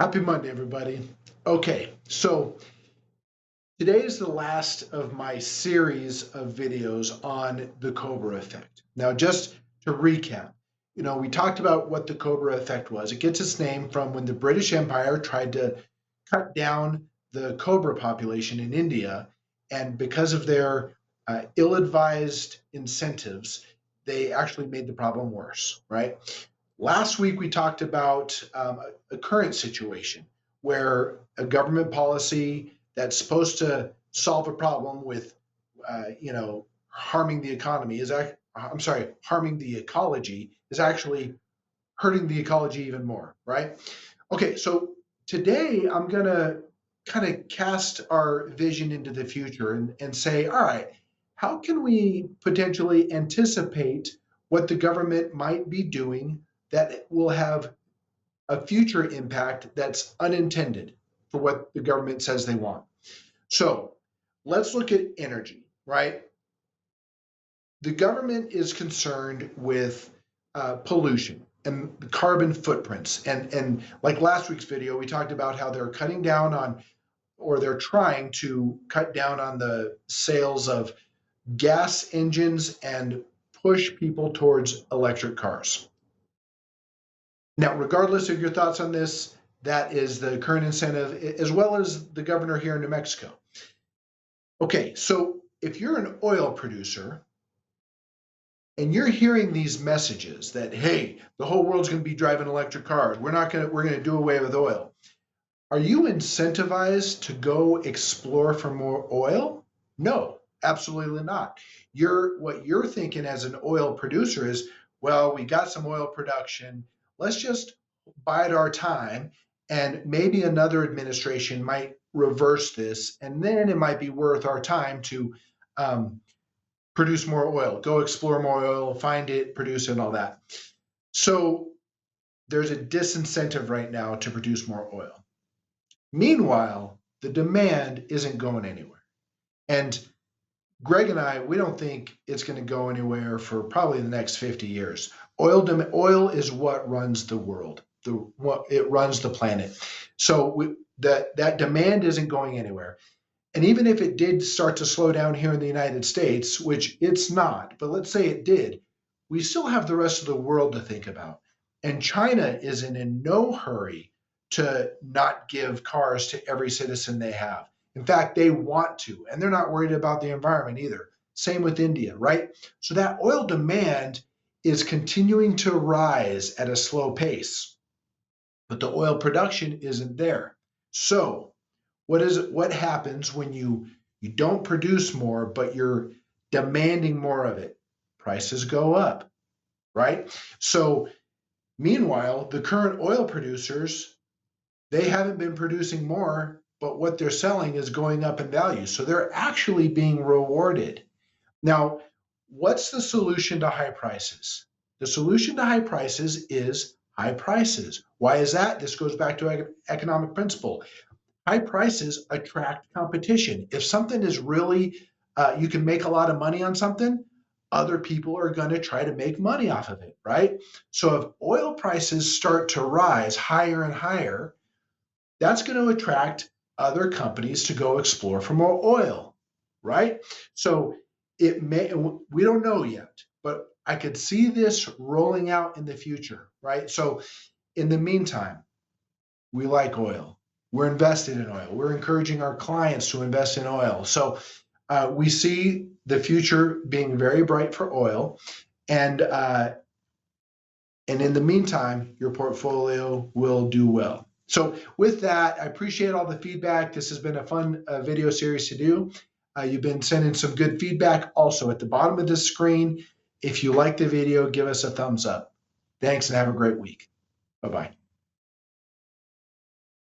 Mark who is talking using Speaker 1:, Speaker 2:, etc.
Speaker 1: Happy Monday, everybody. Okay, so today is the last of my series of videos on the Cobra effect. Now, just to recap, we talked about what the Cobra effect was. It gets its name from when the British Empire tried to cut down the cobra population in India, and because of their ill-advised incentives, they actually made the problem worse, right? Last week, we talked about a current situation where a government policy that's supposed to solve a problem with, harming the economy harming the ecology is actually hurting the ecology even more, right? Okay, so today I'm going to kind of cast our vision into the future and say, all right, how can we potentially anticipate what the government might be doing that will have a future impact that's unintended for what the government says they want? So let's look at energy, right? The government is concerned with pollution and carbon footprints. And like last week's video, we talked about how they're cutting down on, or they're trying to cut down on the sales of gas engines and push people towards electric cars. Now, regardless of your thoughts on this, that is the current incentive, as well as the governor here in New Mexico. Okay, so if you're an oil producer and you're hearing these messages that, hey, the whole world's going to be driving electric cars, we're going to do away with oil. Are you incentivized to go explore for more oil? No, absolutely not. What you're thinking as an oil producer is, well, we got some oil production. Let's just bide our time, and maybe another administration might reverse this, and then it might be worth our time to produce more oil, go explore more oil, find it, produce it, and all that. So there's a disincentive right now to produce more oil. Meanwhile, the demand isn't going anywhere. And Greg and I, we don't think it's going to go anywhere for probably the next 50 years. Oil is what runs the world. It runs the planet. So that demand isn't going anywhere. And even if it did start to slow down here in the United States, which it's not, but let's say it did, we still have the rest of the world to think about. And China is in no hurry to not give cars to every citizen they have. In fact, they want to, and they're not worried about the environment either. Same with India, right? So that oil demand is continuing to rise at a slow pace, but the oil production isn't there. So what happens when you don't produce more, but you're demanding more of it? Prices go up, right? So meanwhile, the current oil producers, they haven't been producing more, but what they're selling is going up in value. So they're actually being rewarded. Now, what's the solution to high prices? The solution to high prices is high prices. Why is that? This goes back to economic principle. High prices attract competition. If something is really, you can make a lot of money on something, other people are going to try to make money off of it, right? So if oil prices start to rise higher and higher, that's going to attract other companies to go explore for more oil, right? So we don't know yet, but I could see this rolling out in the future, right? So in the meantime, we like oil. We're invested in oil. We're encouraging our clients to invest in oil. So we see the future being very bright for oil. And in the meantime, your portfolio will do well. So with that, I appreciate all the feedback. This has been a fun video series to do. You've been sending some good feedback. Also, at the bottom of the screen, if you like the video, give us a thumbs up. Thanks and have a great week. Bye-bye.